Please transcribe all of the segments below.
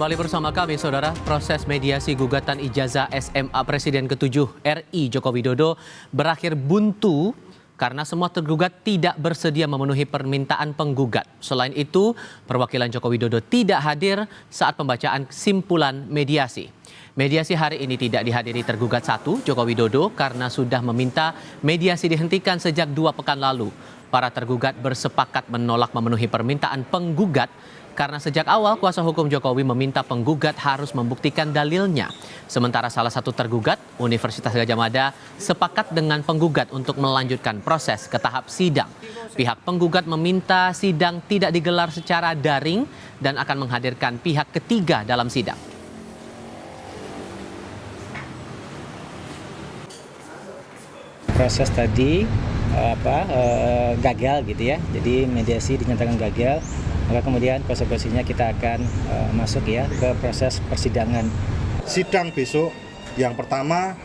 Kembali bersama kami, Saudara. Proses mediasi gugatan ijazah SMA Presiden ke-7 RI Joko Widodo berakhir buntu karena semua tergugat tidak bersedia memenuhi permintaan penggugat. Selain itu, perwakilan Joko Widodo tidak hadir saat pembacaan simpulan mediasi. Mediasi hari ini tidak dihadiri tergugat 1, Joko Widodo, karena sudah meminta mediasi dihentikan sejak 2 pekan lalu. Para tergugat bersepakat menolak memenuhi permintaan penggugat karena sejak awal kuasa hukum Jokowi meminta penggugat harus membuktikan dalilnya. Sementara salah satu tergugat, Universitas Gadjah Mada, sepakat dengan penggugat untuk melanjutkan proses ke tahap sidang. Pihak penggugat meminta sidang tidak digelar secara daring dan akan menghadirkan pihak ketiga dalam sidang. Proses tadi gagal gitu ya, jadi mediasi dinyatakan gagal, maka kemudian konsekuensinya kita akan masuk ya ke proses persidangan. Sidang besok yang pertama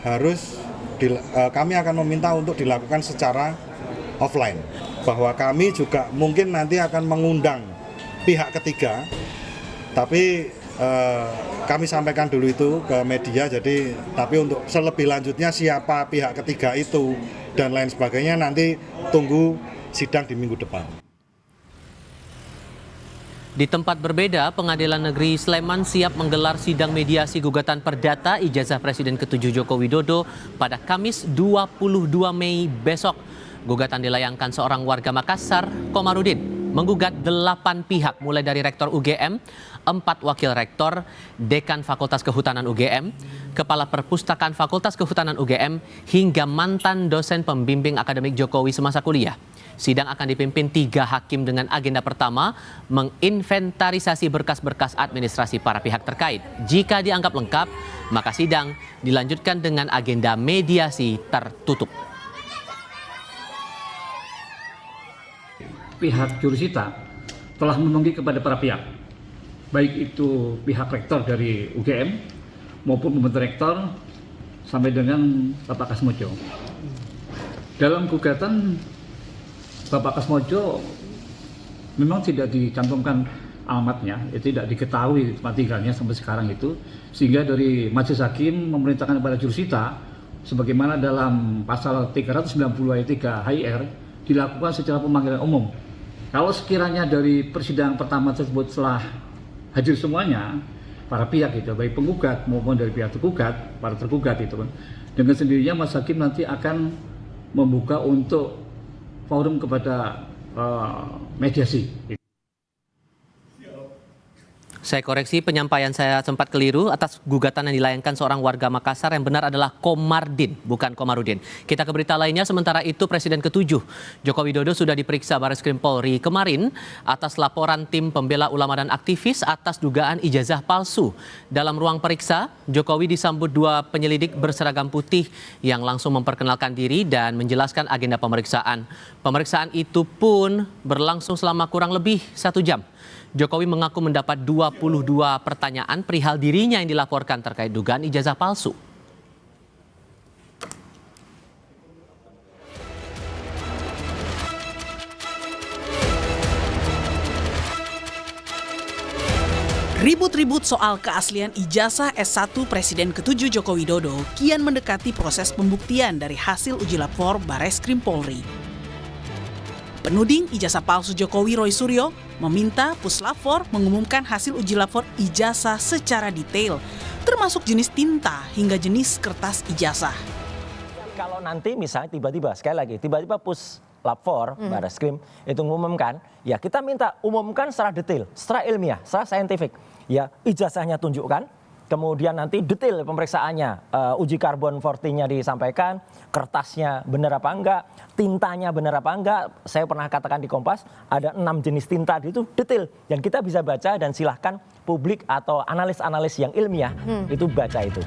kami akan meminta untuk dilakukan secara offline, bahwa kami juga mungkin nanti akan mengundang pihak ketiga, tapi kami sampaikan dulu itu ke media, tapi untuk selebih lanjutnya siapa pihak ketiga itu dan lain sebagainya nanti tunggu sidang di minggu depan. Di tempat berbeda, Pengadilan Negeri Sleman siap menggelar sidang mediasi gugatan perdata ijazah Presiden ke-7 Joko Widodo pada Kamis 22 Mei besok. Gugatan dilayangkan seorang warga Makassar, Komarudin, menggugat 8 pihak mulai dari Rektor UGM, 4 wakil rektor, Dekan Fakultas Kehutanan UGM, Kepala Perpustakaan Fakultas Kehutanan UGM, hingga mantan dosen pembimbing akademik Jokowi semasa kuliah. Sidang akan dipimpin 3 hakim dengan agenda pertama, menginventarisasi berkas-berkas administrasi para pihak terkait. Jika dianggap lengkap, maka sidang dilanjutkan dengan agenda mediasi tertutup. Pihak jurusita telah memanggil kepada para pihak, baik itu pihak rektor dari UGM maupun pembantu rektor sampai dengan Bapak Kasmojo. Dalam gugatan Bapak Kasmojo memang tidak dicantumkan alamatnya, tidak diketahui tempat tinggalnya sampai sekarang itu, sehingga dari majelis hakim memerintahkan kepada jurusita sebagaimana dalam pasal 390 ayat 3 HIR dilakukan secara pemanggilan umum. Kalau sekiranya dari persidangan pertama tersebut setelah hadir semuanya, para pihak itu, baik penggugat maupun dari pihak tergugat, para tergugat itu kan, dengan sendirinya Mas Hakim nanti akan membuka untuk forum kepada mediasi. Saya koreksi, penyampaian saya sempat keliru atas gugatan yang dilayangkan seorang warga Makassar. Yang benar adalah Komardin, bukan Komarudin. Kita ke berita lainnya. Sementara itu, Presiden ke-7 Joko Widodo sudah diperiksa Barreskrim Polri kemarin atas laporan tim pembela ulama dan aktivis atas dugaan ijazah palsu. Dalam ruang periksa, Jokowi disambut 2 penyelidik berseragam putih yang langsung memperkenalkan diri dan menjelaskan agenda pemeriksaan. Pemeriksaan itu pun berlangsung selama kurang lebih 1 jam. Jokowi mengaku mendapat 22 pertanyaan perihal dirinya yang dilaporkan terkait dugaan ijazah palsu. Ribut-ribut soal keaslian ijazah S1 Presiden ke-7 Joko Widodo kian mendekati proses pembuktian dari hasil uji lapor Barreskrim Polri. Penuding ijazah palsu Jokowi, Roy Suryo, meminta Puslapor mengumumkan hasil uji lapor ijazah secara detail, termasuk jenis tinta hingga jenis kertas ijazah. Kalau nanti misalnya tiba-tiba, sekali lagi, tiba-tiba Puslapor, Barreskrim, itu mengumumkan, ya kita minta umumkan secara detail, secara ilmiah, secara saintifik. Ya ijazahnya tunjukkan, kemudian nanti detail pemeriksaannya, uji karbon 14-nya disampaikan, kertasnya benar apa enggak, tintanya benar apa enggak. Saya pernah katakan di Kompas, ada 6 jenis tinta itu detail. Dan kita bisa baca dan silahkan publik atau analis-analis yang ilmiah itu baca itu.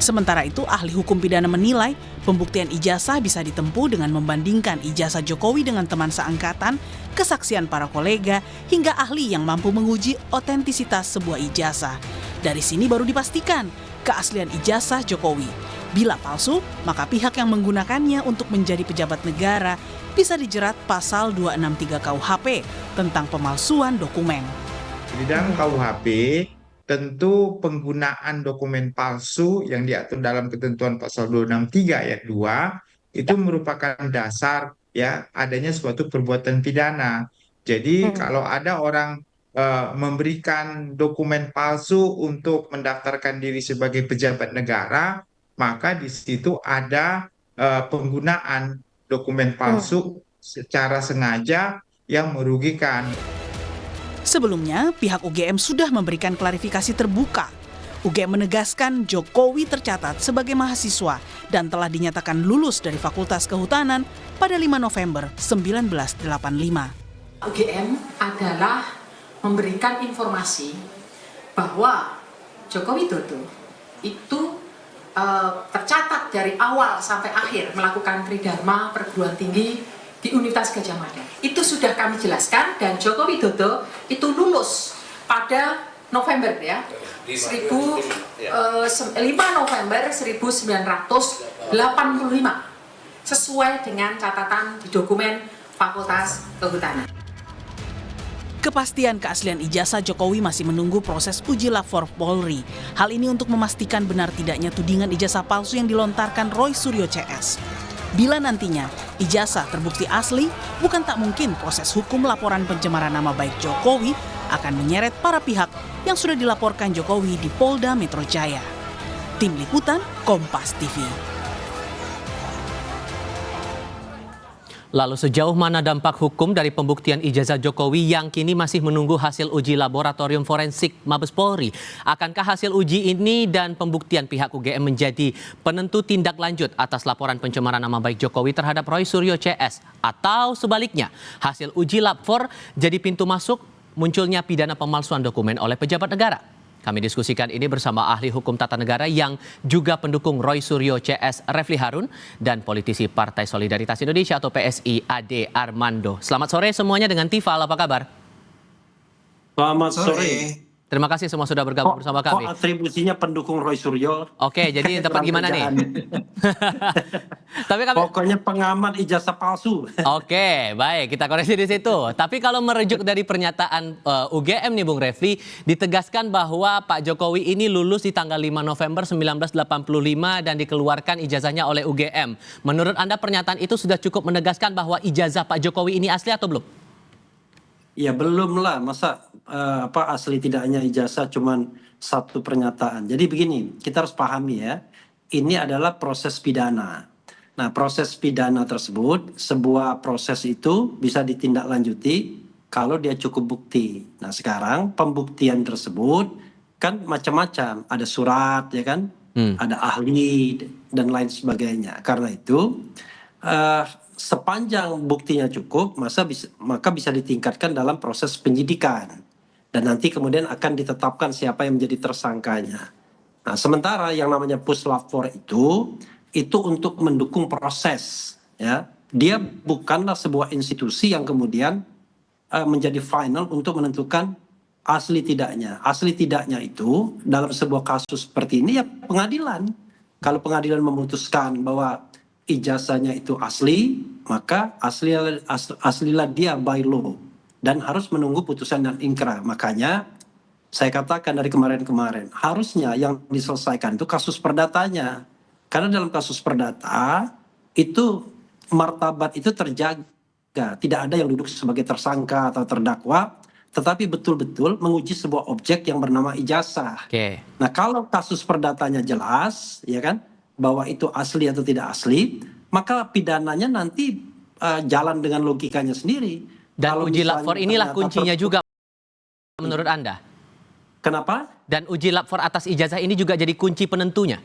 Sementara itu, ahli hukum pidana menilai pembuktian ijazah bisa ditempuh dengan membandingkan ijazah Jokowi dengan teman seangkatan, kesaksian para kolega, hingga ahli yang mampu menguji otentisitas sebuah ijazah. Dari sini baru dipastikan keaslian ijazah Jokowi. Bila palsu, maka pihak yang menggunakannya untuk menjadi pejabat negara bisa dijerat pasal 263 KUHP tentang pemalsuan dokumen. Di dalam KUHP tentu penggunaan dokumen palsu yang diatur dalam ketentuan pasal 263 ayat 2 itu merupakan dasar ya adanya suatu perbuatan pidana. Jadi kalau ada orang memberikan dokumen palsu untuk mendaftarkan diri sebagai pejabat negara, maka di situ ada penggunaan dokumen palsu secara sengaja yang merugikan. Sebelumnya, pihak UGM sudah memberikan klarifikasi terbuka. UGM menegaskan Jokowi tercatat sebagai mahasiswa dan telah dinyatakan lulus dari Fakultas Kehutanan pada 5 November 1985. UGM adalah memberikan informasi bahwa Joko Widodo itu tercatat dari awal sampai akhir melakukan tridharma perguruan tinggi di Universitas Gadjah Mada. Itu sudah kami jelaskan dan Joko Widodo itu lulus pada November ya. 5 November 1985 sesuai dengan catatan di dokumen Fakultas Kehutanan. Kepastian keaslian ijazah Jokowi masih menunggu proses uji lapor Polri. Hal ini untuk memastikan benar tidaknya tudingan ijazah palsu yang dilontarkan Roy Suryo CS. Bila nantinya ijazah terbukti asli, bukan tak mungkin proses hukum laporan pencemaran nama baik Jokowi akan menyeret para pihak yang sudah dilaporkan Jokowi di Polda Metro Jaya. Tim Liputan, Kompas TV. Lalu sejauh mana dampak hukum dari pembuktian ijazah Jokowi yang kini masih menunggu hasil uji laboratorium forensik Mabes Polri? Akankah hasil uji ini dan pembuktian pihak UGM menjadi penentu tindak lanjut atas laporan pencemaran nama baik Jokowi terhadap Roy Suryo CS? Atau sebaliknya, hasil uji lapor jadi pintu masuk munculnya pidana pemalsuan dokumen oleh pejabat negara? Kami diskusikan ini bersama ahli hukum tata negara yang juga pendukung Roy Suryo CS Refli Harun dan politisi Partai Solidaritas Indonesia atau PSI Ade Armando. Selamat sore semuanya dengan Tifal, apa kabar? Selamat sore. Terima kasih semua sudah bergabung bersama kami. Kok atribusinya pendukung Roy Suryo? Oke, jadi tepat gimana nih? Tapi kami... Pokoknya pengamat ijazah palsu. Oke, baik, kita koreksi di situ. Tapi kalau merujuk dari pernyataan UGM nih Bung Refli, ditegaskan bahwa Pak Jokowi ini lulus di tanggal 5 November 1985 dan dikeluarkan ijazahnya oleh UGM. Menurut Anda pernyataan itu sudah cukup menegaskan bahwa ijazah Pak Jokowi ini asli atau belum? Ya belum lah, masa asli tidaknya ijazah cuman satu pernyataan. Jadi begini, kita harus pahami ya, ini adalah proses pidana. Nah, proses pidana tersebut, sebuah proses itu bisa ditindaklanjuti kalau dia cukup bukti. Nah, sekarang pembuktian tersebut kan macam-macam, ada surat ya kan, ada ahli dan lain sebagainya. Karena itu sepanjang buktinya cukup, maka bisa ditingkatkan dalam proses penyidikan. Dan nanti kemudian akan ditetapkan siapa yang menjadi tersangkanya. Nah, sementara yang namanya puslapor itu untuk mendukung proses. Ya. Dia bukanlah sebuah institusi yang kemudian menjadi final untuk menentukan asli tidaknya. Asli tidaknya itu dalam sebuah kasus seperti ini ya pengadilan. Kalau pengadilan memutuskan bahwa ijazahnya itu asli, maka aslilah dia by law dan harus menunggu putusan dan ingkrah. Makanya saya katakan dari kemarin-kemarin harusnya yang diselesaikan itu kasus perdatanya, karena dalam kasus perdata itu martabat itu terjaga, tidak ada yang duduk sebagai tersangka atau terdakwa, tetapi betul-betul menguji sebuah objek yang bernama ijazah. Nah, kalau kasus perdatanya jelas, ya kan, bahwa itu asli atau tidak asli, maka pidananya nanti jalan dengan logikanya sendiri. Dan kalau uji lapor inilah kuncinya juga menurut Anda? Kenapa? Dan uji lapor atas ijazah ini juga jadi kunci penentunya?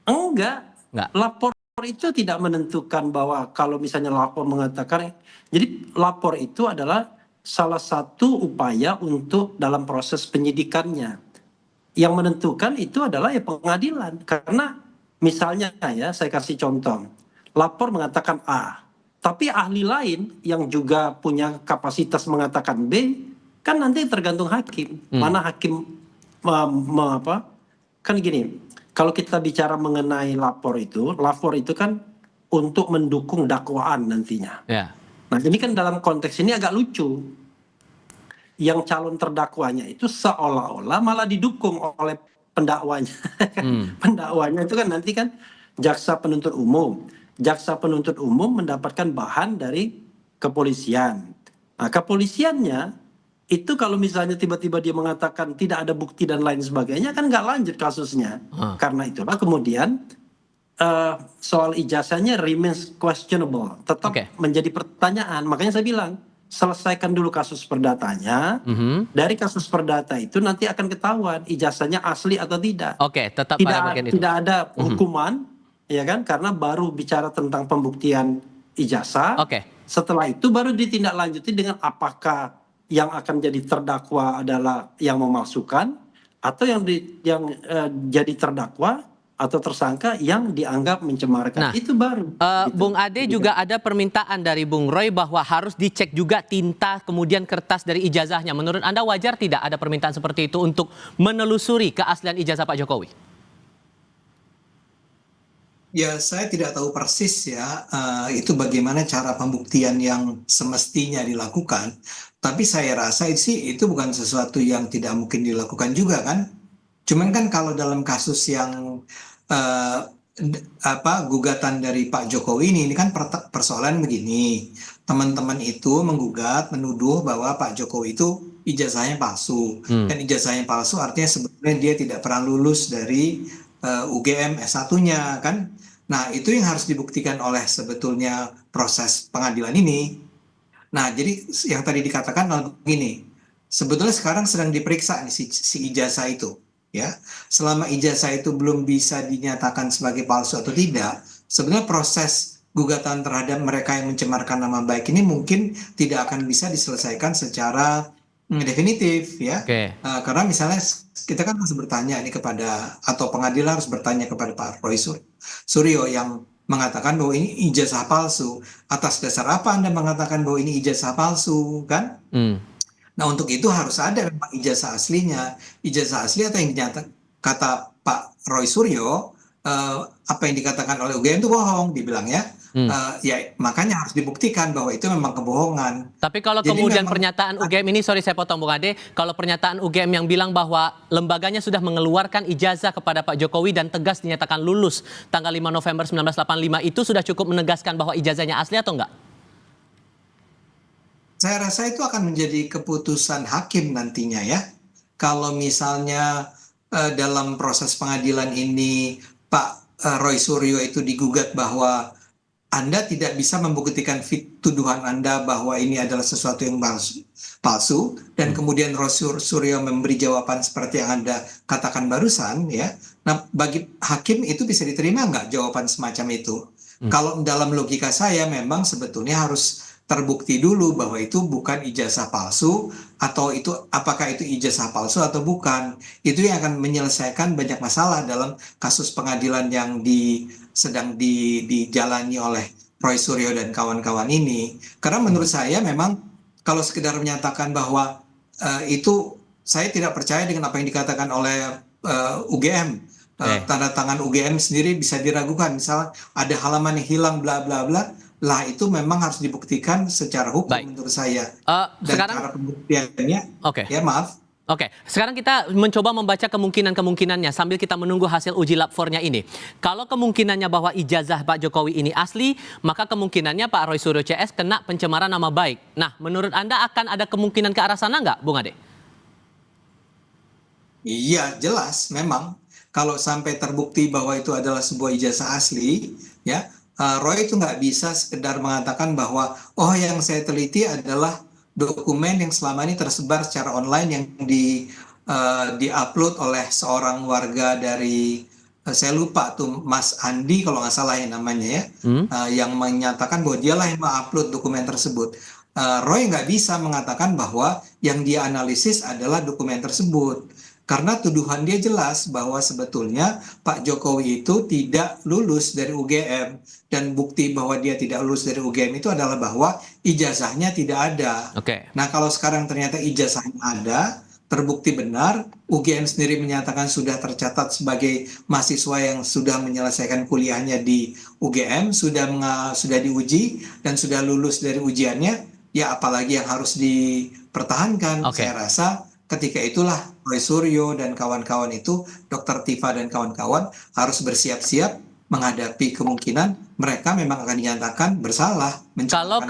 Enggak. Lapor itu tidak menentukan bahwa kalau misalnya lapor mengatakan, jadi lapor itu adalah salah satu upaya untuk dalam proses penyidikannya. Yang menentukan itu adalah ya pengadilan, karena misalnya ya, saya kasih contoh. Lapor mengatakan A, tapi ahli lain yang juga punya kapasitas mengatakan B, kan nanti tergantung hakim. Mana hakim kan gini, kalau kita bicara mengenai lapor itu kan untuk mendukung dakwaan nantinya. Nah, ini kan dalam konteks ini agak lucu. yang calon terdakwanya itu seolah-olah malah didukung oleh pendakwanya. Pendakwanya itu kan nanti kan jaksa penuntut umum. Jaksa penuntut umum mendapatkan bahan dari kepolisian. Nah, kepolisiannya itu kalau misalnya tiba-tiba dia mengatakan tidak ada bukti dan lain sebagainya kan nggak lanjut kasusnya. Karena itulah kemudian soal ijazahnya remains questionable, tetap menjadi pertanyaan. Makanya saya bilang selesaikan dulu kasus perdatanya. Dari kasus perdata itu nanti akan ketahuan ijazahnya asli atau tidak. Oke, tetap Tidak, pada bagian itu. tidak ada hukuman, ya kan? Karena baru bicara tentang pembuktian ijazah. Oke. Setelah itu baru ditindaklanjuti dengan apakah yang akan jadi terdakwa adalah yang memalsukan atau yang jadi terdakwa atau tersangka yang dianggap mencemarkan. Nah, itu baru. Gitu. Bung Ade juga ada permintaan dari Bung Roy bahwa harus dicek juga tinta kemudian kertas dari ijazahnya. Menurut Anda wajar tidak ada permintaan seperti itu untuk menelusuri keaslian ijazah Pak Jokowi? Ya, saya tidak tahu persis ya, itu bagaimana cara pembuktian yang semestinya dilakukan. Tapi saya rasa itu bukan sesuatu yang tidak mungkin dilakukan juga kan. Cuman kan kalau dalam kasus yang gugatan dari Pak Jokowi ini kan persoalan begini. Teman-teman itu menggugat, menuduh bahwa Pak Jokowi itu ijazahnya palsu. Dan ijazahnya palsu artinya sebenarnya dia tidak pernah lulus dari UGM S1-nya kan. Nah, itu yang harus dibuktikan oleh sebetulnya proses pengadilan ini. Nah, jadi yang tadi dikatakan begini, sebetulnya sekarang sedang diperiksa nih si ijazah itu. Ya, selama ijazah itu belum bisa dinyatakan sebagai palsu atau tidak, sebenarnya proses gugatan terhadap mereka yang mencemarkan nama baik ini mungkin tidak akan bisa diselesaikan secara definitif ya. Karena misalnya kita kan harus bertanya ini atau pengadilan harus bertanya kepada Pak Roy Suryo yang mengatakan bahwa ini ijazah palsu. Atas dasar apa Anda mengatakan bahwa ini ijazah palsu kan? Nah, untuk itu harus ada memang ijazah aslinya. Ijazah asli atau yang kata Pak Roy Suryo, apa yang dikatakan oleh UGM itu bohong, dibilang ya. Ya, makanya harus dibuktikan bahwa itu memang kebohongan. Tapi kalau jadi kemudian pernyataan UGM ini, sorry saya potong Bung Ade, kalau pernyataan UGM yang bilang bahwa lembaganya sudah mengeluarkan ijazah kepada Pak Jokowi dan tegas dinyatakan lulus tanggal 5 November 1985 itu sudah cukup menegaskan bahwa ijazahnya asli atau enggak? Saya rasa itu akan menjadi keputusan hakim nantinya ya. Kalau misalnya dalam proses pengadilan ini Pak Roy Suryo itu digugat bahwa Anda tidak bisa membuktikan tuduhan Anda bahwa ini adalah sesuatu yang palsu dan kemudian Roy Suryo memberi jawaban seperti yang Anda katakan barusan ya. Nah, bagi hakim itu bisa diterima nggak jawaban semacam itu? Kalau dalam logika saya memang sebetulnya harus terbukti dulu bahwa itu bukan ijazah palsu atau itu apakah itu ijazah palsu atau bukan. Itu yang akan menyelesaikan banyak masalah dalam kasus pengadilan yang sedang dijalani oleh Roy Suryo dan kawan-kawan ini. Karena menurut saya memang kalau sekedar menyatakan bahwa itu saya tidak percaya dengan apa yang dikatakan oleh UGM. Tanda tangan UGM sendiri bisa diragukan. Misalnya ada halaman yang hilang bla bla bla. Lah itu memang harus dibuktikan secara hukum menurut saya. Dan sekarang cara pembuktiannya, ya maaf. Sekarang kita mencoba membaca kemungkinan-kemungkinannya sambil kita menunggu hasil uji lab 4-nya ini. Kalau kemungkinannya bahwa ijazah Pak Jokowi ini asli, maka kemungkinannya Pak Roy Suryo CS kena pencemaran nama baik. Nah, menurut Anda akan ada kemungkinan ke arah sana nggak, Bung Ade? Iya, jelas memang. Kalau sampai terbukti bahwa itu adalah sebuah ijazah asli, ya, Roy itu nggak bisa sekedar mengatakan bahwa yang saya teliti adalah dokumen yang selama ini tersebar secara online yang di-upload oleh seorang warga dari saya lupa tuh Mas Andi kalau nggak salah ya namanya ya, yang menyatakan bahwa dialah yang mengupload dokumen tersebut. Roy nggak bisa mengatakan bahwa yang dia analisis adalah dokumen tersebut. Karena tuduhan dia jelas bahwa sebetulnya Pak Jokowi itu tidak lulus dari UGM. Dan bukti bahwa dia tidak lulus dari UGM itu adalah bahwa ijazahnya tidak ada. Nah, kalau sekarang ternyata ijazahnya ada, terbukti benar, UGM sendiri menyatakan sudah tercatat sebagai mahasiswa yang sudah menyelesaikan kuliahnya di UGM, sudah diuji dan sudah lulus dari ujiannya, ya apalagi yang harus dipertahankan. Oke. Saya rasa ketika itulah Roy Suryo dan kawan-kawan itu, Dr. Tifa dan kawan-kawan harus bersiap-siap menghadapi kemungkinan mereka memang akan dinyatakan bersalah. Kalau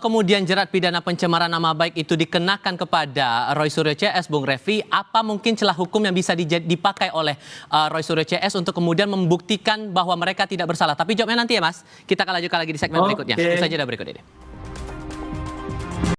kemudian jerat pidana pencemaran nama baik itu dikenakan kepada Roy Suryo CS, Bung Refli, apa mungkin celah hukum yang bisa dipakai oleh Roy Suryo CS untuk kemudian membuktikan bahwa mereka tidak bersalah? Tapi jawabnya nanti ya Mas, kita akan lanjutkan lagi di segmen berikutnya. Usai jeda berikut ini.